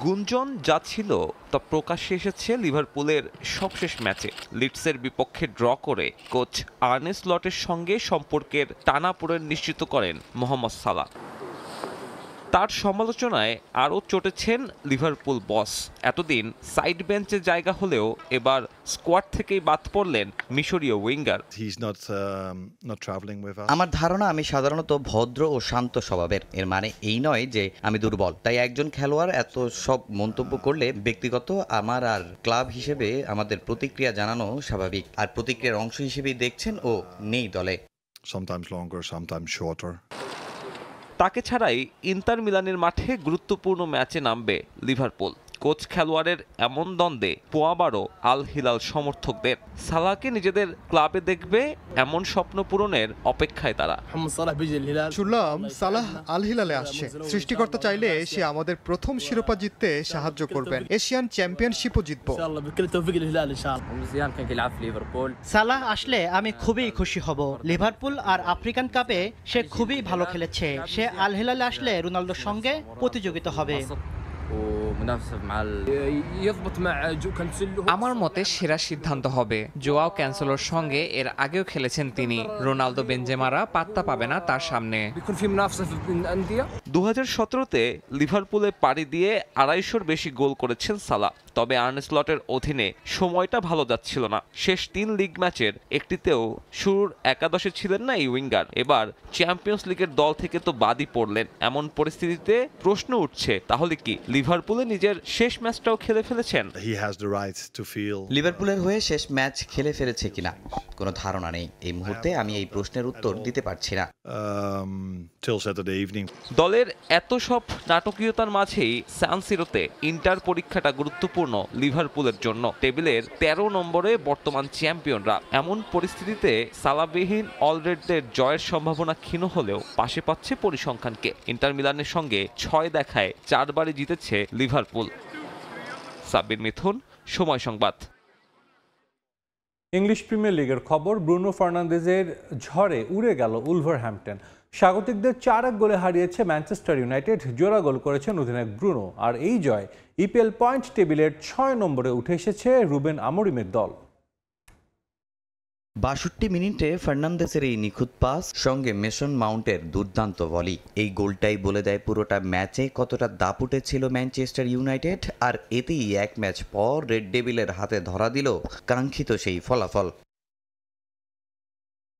গুঞ্জন যা ছিল তা প্রকাশ্যে এসেছে লিভারপুলের সবশেষ ম্যাচে। লিডসের বিপক্ষে ড্র করে কোচ আর্নে স্লটের সঙ্গে সম্পর্কের টানাপোড়েন নিশ্চিত করেন মোহাম্মদ সালাহ। তার সমালোচনায় আরও চটেছেন লিভারপুল বস। এতদিন সাইড বেঞ্চে জায়গা হলেও এবার স্কোয়াড থেকেই বাদ পড়লেন মিশরীয় উইঙ্গার। আমার ধারণা আমি সাধারণত ভদ্র ও শান্ত স্বভাবের। এর মানে এই নয় যে আমি দুর্বল। তাই একজন খেলোয়াড় এত সব মন্তব্য করলে ব্যক্তিগত আমার আর ক্লাব হিসেবে আমাদের প্রতিক্রিয়া জানানো স্বাভাবিক। আর প্রতিক্রিয়ার অংশ হিসেবেই দেখছেন ও নেই দলে। তাকে ছাড়াই ইন্টার মিলানের মাঠে গুরুত্বপূর্ণ ম্যাচে নামবে লিভারপুল। কোচ খেলোয়াড়ের এমন দ্বন্দ্বে পোয়াবারও আল হিলাল সমর্থকদের। সালাহকে নিজেদের ক্লাবে দেখবে এমন স্বপ্ন পূরণের অপেক্ষায় তারা। শুনলাম সালাহ আল হিলালে আসছে। সৃষ্টিকর্তা চাইলে সে আমাদের প্রথম শিরোপা জিততে সাহায্য করবেন। এশিয়ান চ্যাম্পিয়নশিপও জিতব। সালাহ আসলে আমি খুবই খুশি হব। লিভারপুল আর আফ্রিকান কাপে সে খুবই ভালো খেলেছে। সে আল হিলালে আসলে রোনালদোর সঙ্গে প্রতিযোগিতা হবে। আমার মতে সেরা সিদ্ধান্ত হবে। জোয়াও ক্যান্সেলোর সঙ্গে এর আগেও খেলেছেন তিনি। রোনালদো বেনজেমারা পাত্তা পাবে না তার সামনে। 2017-তে লিভারপুলে পাড়ি দিয়ে 250-র বেশি গোল করেছেন সালাহ। তবে আর্নে স্লটের অধীনে সময়টা ভালো যাচ্ছিল না। শেষ 3 লিগ ম্যাচের একটিতেও শুরুর একাদশে ছিলেন না এই উইঙ্গার। এবার চ্যাম্পিয়ন্স লিগের দল থেকে তো বাদই পড়লেন। এমন পরিস্থিতিতে প্রশ্ন উঠছে, তাহলে কি লিভারপুলে নিজের শেষ ম্যাচটাও খেলে ফেলেছেন? লিভারপুলের হয়ে শেষ ম্যাচ খেলে ফেলেছে কিনা কোনো ধারণা নেই। এই মুহূর্তে আমি এই প্রশ্নের উত্তর দিতে পারছি না। দলের এত সব নাটকীয়তার মাঝেই সান সিরোতে ইন্টার পরীক্ষাটা গুরুত্বপূর্ণ লিভারপুলের জন্য। টেবিলের 13 নম্বরে বর্তমান চ্যাম্পিয়নরা। এমন পরিস্থিতিতে সালাহবিহীন অলরেডদের জয়ের সম্ভাবনা ক্ষীণ হলেও পাশে পাচ্ছে পরিসংখ্যানকে। ইন্টার মিলানের সঙ্গে 6 দেখায় 4 বারই জিতেছে লিভারপুল। সাব্বির মিথুন, সময় সংবাদ। ইংলিশ প্রিমিয়ার লিগের খবর। ব্রুনো ফার্নান্দেজের ঝড়ে উড়ে গেল উলভারহ্যাম্পটন। স্বাগতিকদের 4-1 গোলে হারিয়েছে ম্যানচেস্টার ইউনাইটেড। জোড়া গোল করেছেন অধিনায়ক ব্রুনো। আর এই জয় ইপিএল পয়েন্ট টেবিলের 6 নম্বরে উঠে এসেছে রুবেন আমোরিমের দল। ৬২ মিনিটে ফার্নান্দেসের এই নিখুঁত পাস সঙ্গে মেসন মাউন্টের দুর্দান্ত ভলি, এই গোলটাই বলে দেয় পুরোটা ম্যাচে কতটা দাপুটে ছিল ম্যানচেস্টার ইউনাইটেড। আর এতেই এক ম্যাচ পর রেড ডেভিলের হাতে ধরা দিল কাঙ্ক্ষিত সেই ফলাফল।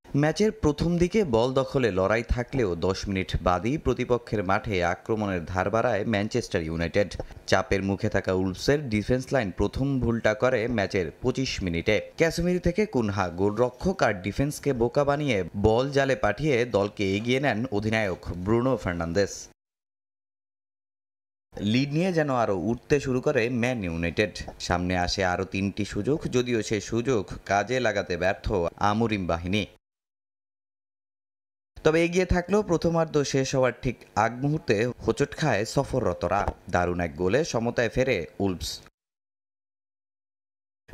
ম্যাচের প্রথম দিকে বল দখলে লড়াই থাকলেও ১০ মিনিট বাদই প্রতিপক্ষের মাঠে আক্রমণের ধার বাড়ায় ম্যানচেস্টার ইউনাইটেড। চাপের মুখে থাকা উলভসের ডিফেন্স লাইন প্রথম ভুলটা করে ম্যাচের ২৫ মিনিটে। ক্যাসেমির থেকে কুনহা গোলরক্ষক আর ডিফেন্সকে বোকা বানিয়ে বল জালে পাঠিয়ে দলকে এগিয়ে নেন অধিনায়ক ব্রুনো ফার্নান্দেস। লিড নিয়ে যেন আরও উঠতে শুরু করে ম্যান ইউনাইটেড। সামনে আসে আরও 3টি সুযোগ, যদিও সে সুযোগ কাজে লাগাতে ব্যর্থ আমোরিম বাহিনী। তবে এগিয়ে থাকলেও প্রথমার্ধ শেষ হওয়ার ঠিক আগ মুহূর্তে হোঁচট খায় সফররতরা। দারুণ এক গোলে সমতায় ফেরে উলভস।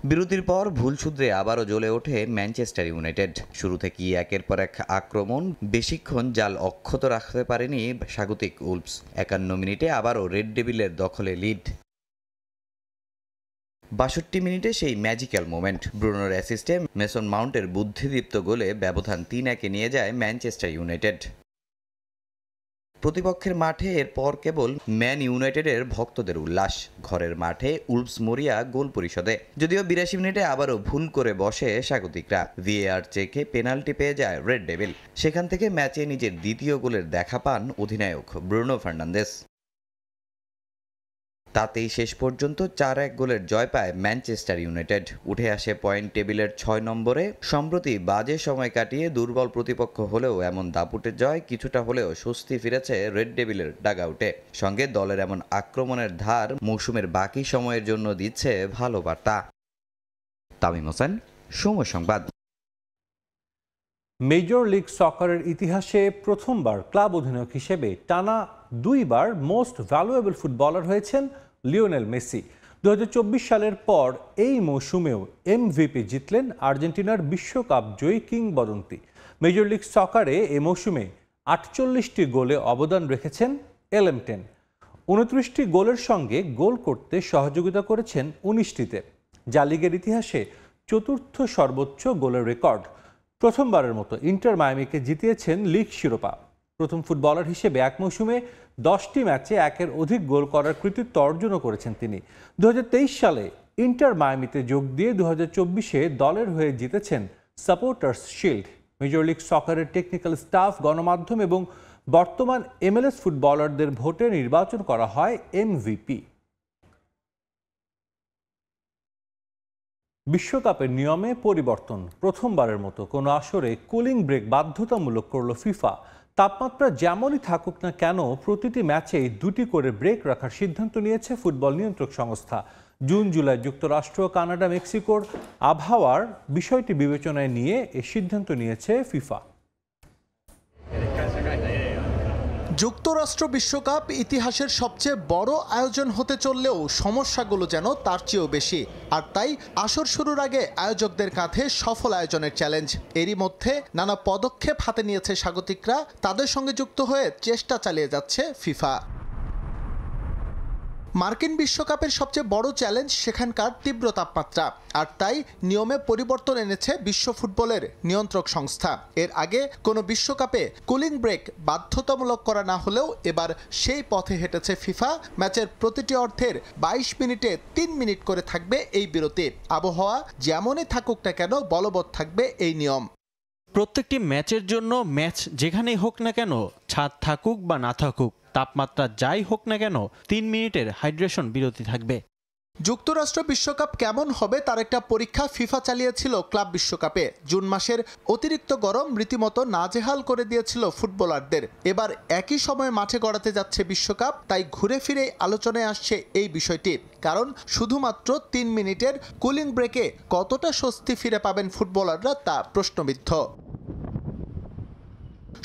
বিরতির পর ভুল শুধরে আবারও জ্বলে ওঠে ম্যানচেস্টার ইউনাইটেড। শুরু থেকেই একের পর এক আক্রমণ, বেশিক্ষণ জাল অক্ষত রাখতে পারেনি স্বাগতিক উলভস। ৫১ মিনিটে আবারও রেড ডেভিলের দখলে লিড। ৬২ মিনিটে সেই ম্যাজিক্যাল মোমেন্ট, ব্রুনোর অ্যাসিস্টে মেসন মাউন্টের বুদ্ধিদীপ্ত গোলে ব্যবধান ৩-১-এ নিয়ে যায় ম্যানচেস্টার ইউনাইটেড। প্রতিপক্ষের মাঠে এরপর কেবল ম্যান ইউনাইটেডের ভক্তদের উল্লাস। ঘরের মাঠে উলভস মরিয়া গোল পরিশোধে, যদিও ৮২ মিনিটে আবারও ভুল করে বসে স্বাগতিকরা। ভিএআর চেকে পেনাল্টি পেয়ে যায় রেড ডেভিল। সেখান থেকে ম্যাচে নিজের দ্বিতীয় গোলের দেখা পান অধিনায়ক ব্রুনো ফার্নান্দেস। তাতেই শেষ পর্যন্ত ৪-১ গোলের জয় পায় ম্যানচেস্টার ইউনাইটেড। উঠে আসে পয়েন্ট টেবিলের ৬ নম্বরে। সম্প্রতি বাজে সময় কাটিয়ে দুর্বল প্রতিপক্ষ হলেও এমন দাপুটের জয় কিছুটা হলেও স্বস্তি ফিরেছে রেড ডেভিলের ডাগআউটে। সঙ্গে দলের এমন আক্রমণের ধার মৌসুমের বাকি সময়ের জন্য দিচ্ছে ভালো বার্তা। তামিম হোসেন, সময় সংবাদ। মেজর লিগ সকারের ইতিহাসে প্রথমবার ক্লাব অধিনায়ক হিসেবে টানা 2 বার মোস্ট ভ্যালুয়েবল ফুটবলার হয়েছেন লিওনেল মেসি। ২০২৪ সালের পর এই মৌসুমেও এমভিপি জিতলেন আর্জেন্টিনার বিশ্বকাপ জয়ী কিংবদন্তি। মেজর লিগ সকারে এ মৌসুমে ৪৮টি গোলে অবদান রেখেছেন এলএম10। ২৯টি গোলের সঙ্গে গোল করতে সহযোগিতা করেছেন ১৯টিতে, যা লিগের ইতিহাসে চতুর্থ সর্বোচ্চ গোলের রেকর্ড। প্রথমবারের মতো ইন্টার মায়ামিকে জিতিয়েছেন লিগ শিরোপা। প্রথম ফুটবলার হিসেবে এক মৌসুমে 10টি ম্যাচে একের অধিক গোল করার কৃতিত্ব অর্জনও করেছেন তিনি। ২০২৩ সালে ইন্টার মায়ামিতে যোগ দিয়ে ২০২৪-এ দলের হয়ে জিতেছেন সাপোর্টার্স শিল্ড। মেজর লিগ সকারের টেকনিক্যাল স্টাফ, গণমাধ্যম এবং বর্তমান MLS ফুটবলারদের ভোটে নির্বাচন করা হয় এমভিপি। বিশ্বকাপের নিয়মে পরিবর্তন। প্রথমবারের মতো কোনো আসরে কুলিং ব্রেক বাধ্যতামূলক করল ফিফা। তাপমাত্রা যেমনই থাকুক না কেন প্রতিটি ম্যাচেই 2টি করে ব্রেক রাখার সিদ্ধান্ত নিয়েছে ফুটবল নিয়ন্ত্রক সংস্থা। জুন জুলাই যুক্তরাষ্ট্র, কানাডা, মেক্সিকোর আবহাওয়ার বিষয়টি বিবেচনায় নিয়ে এ সিদ্ধান্ত নিয়েছে ফিফা। যুক্তরাষ্ট্র বিশ্বকাপ ইতিহাসের সবচেয়ে বড় আয়োজন হতে চললেও সমস্যাগুলো যেন তার চেয়েও বেশি। আর তাই আসর শুরুর আগে আয়োজকদের কাঁধে সফল আয়োজনের চ্যালেঞ্জ। এরই মধ্যে নানা পদক্ষেপ হাতে নিয়েছে স্বাগতিকরা। তাদের সঙ্গে যুক্ত হয়ে চেষ্টা চালিয়ে যাচ্ছে ফিফা। মার্কিন বিশ্বকাপের সবচেয়ে বড় চ্যালেঞ্জ সেখানকার তীব্র তাপমাত্রা। আর তাই নিয়মে পরিবর্তন এনেছে বিশ্ব ফুটবলের নিয়ন্ত্রক সংস্থা। এর আগে কোনো বিশ্বকাপে কুলিং ব্রেক বাধ্যতামূলক করা না হলেও এবার সেই পথে হেঁটেছে ফিফা। ম্যাচের প্রতিটি অর্ধের 22 মিনিটে 3 মিনিট করে থাকবে এই বিরতি। আবহাওয়া যেমনই থাকুক না কেন বলবৎ থাকবে এই নিয়ম। প্রত্যেকটি ম্যাচের জন্য ম্যাচ যেখানেই হোক না কেন, ছাদ থাকুক বা না থাকুক, তাপমাত্রা যাই হোক না কেন, 3 মিনিটের হাইড্রেশন বিরতি থাকবে। যুক্তরাষ্ট্র বিশ্বকাপ কেমন হবে তার একটা পরীক্ষা ফিফা চালিয়েছিল ক্লাব বিশ্বকাপে। জুন মাসের অতিরিক্ত গরম রীতিমতো নাজেহাল করে দিয়েছিল ফুটবলারদের। এবার একই সময় মাঠে গড়াতে যাচ্ছে বিশ্বকাপ, তাই ঘুরে ফিরে আলোচনায় আসছে এই বিষয়টি। কারণ শুধুমাত্র 3 মিনিটের কুলিং ব্রেকে কতটা স্বস্তি ফিরে পাবেন ফুটবলাররা তা প্রশ্নবিদ্ধ।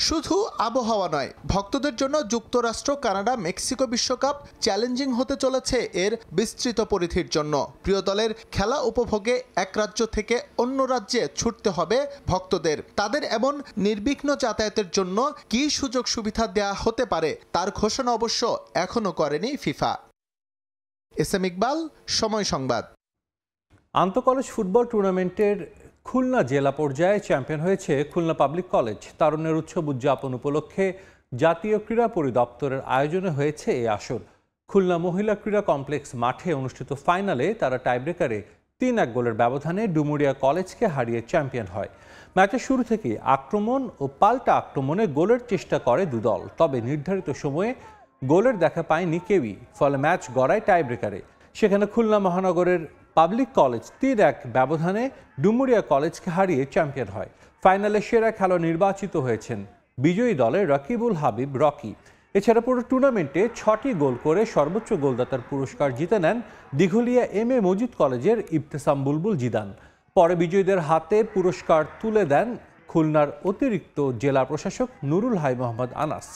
শুধু আবহাওয়া নয়, ভক্তদের জন্য যুক্তরাষ্ট্র, কানাডা, মেক্সিকো বিশ্বকাপ চ্যালেঞ্জিং হতে চলেছে এর বিস্তৃত পরিধির জন্য। প্রিয় দলের খেলা উপভোগে এক রাজ্য থেকে অন্য রাজ্যে ছুটতে হবে ভক্তদের। তাদের এমন নির্বিঘ্ন যাতায়াতের জন্য কী সুযোগ সুবিধা দেয়া হতে পারে তার ঘোষণা অবশ্য এখনো করেনি ফিফা। এস এম ইকবাল, সময় সংবাদ। আন্তঃকলেজ ফুটবল টুর্নামেন্টের খুলনা জেলা পর্যায়ে চ্যাম্পিয়ন হয়েছে খুলনা পাবলিক কলেজ। তারুণ্যের উৎসব উদযাপন উপলক্ষে জাতীয় ক্রীড়া পরিদপ্তরের আয়োজনে হয়েছে এই আসর। খুলনা মহিলা ক্রীড়া কমপ্লেক্স মাঠে অনুষ্ঠিত ফাইনালে তারা টাইব্রেকারে 3-1 গোলের ব্যবধানে ডুমুরিয়া কলেজকে হারিয়ে চ্যাম্পিয়ন হয়। ম্যাচের শুরু থেকেই আক্রমণ ও পাল্টা আক্রমণে গোলের চেষ্টা করে দুদল, তবে নির্ধারিত সময়ে গোলের দেখা পায়নি কেউই। ফলে ম্যাচ গড়ায় টাইব্রেকারে। সেখানে খুলনা মহানগরের পাবলিক কলেজ 3-1 ব্যবধানে ডুমুরিয়া কলেজকে হারিয়ে চ্যাম্পিয়ন হয়। ফাইনালে সেরা খেলোয়াড় নির্বাচিত হয়েছেন বিজয়ী দলের রাকিবুল হাবিব রকি। এছাড়া পুরো টুর্নামেন্টে 6টি গোল করে সর্বোচ্চ গোলদাতার পুরস্কার জিতে নেন দিঘলিয়া এম.এ. মজিদ কলেজের ইবতেসাম বুলবুল জিদান। পরে বিজয়ীদের হাতে পুরস্কার তুলে দেন খুলনার অতিরিক্ত জেলা প্রশাসক নুরুল হাই মোহাম্মদ আনাস।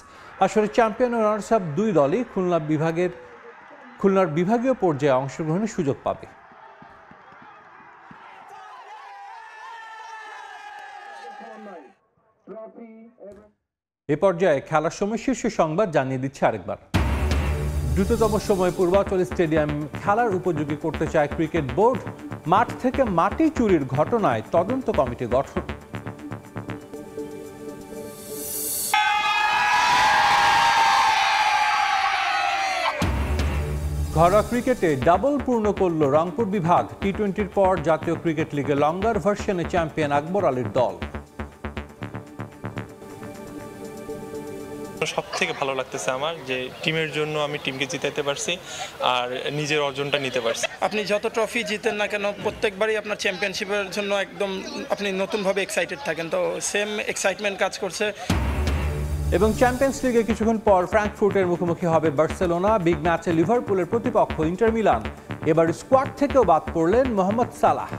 আসলে চ্যাম্পিয়ন ও রানার্স আপ দুই দলই খুলনার বিভাগীয় পর্যায়ে অংশগ্রহণের সুযোগ পাবে। এ পর্যায়ে খেলার সময় শীর্ষ সংবাদ জানিয়ে দিচ্ছে আরেকবার। দ্রুততম সময়ে পূর্বাচল স্টেডিয়াম খেলার উপযোগী করতে চায় ক্রিকেট বোর্ড। মাঠ থেকে মাটি চুরির ঘটনায় তদন্ত কমিটি গঠন। ঘরোয়া ক্রিকেটে ডাবল পূর্ণ করল রংপুর বিভাগ। টি-20-র পর জাতীয় ক্রিকেট লিগে লঙ্গার ভার্সনে চ্যাম্পিয়ন আকবর আলীর দল। সব থেকে ভালো লাগতেছে আমার যে টিমের জন্য আমি টিমকে জিতাইতে পারছি আর নিজের অর্জনটা নিতে পারছি। আপনি যত ট্রফি জিতেন না কেন, প্রত্যেকবারই আপনার চ্যাম্পিয়নশিপের জন্য একদম আপনি নতুনভাবে এক্সাইটেড থাকেন, তো সেম এক্সাইটমেন্ট কাজ করছে। এবং চ্যাম্পিয়ন্স লিগে কিছুক্ষণ পর ফ্র্যাঙ্কফুর্টের মুখোমুখি হবে বার্সেলোনা। বিগ ম্যাচে লিভারপুলের প্রতিপক্ষ ইন্টার মিলান। এবার স্কোয়াড থেকেও বাদ পড়লেন মোহাম্মদ সালাহ।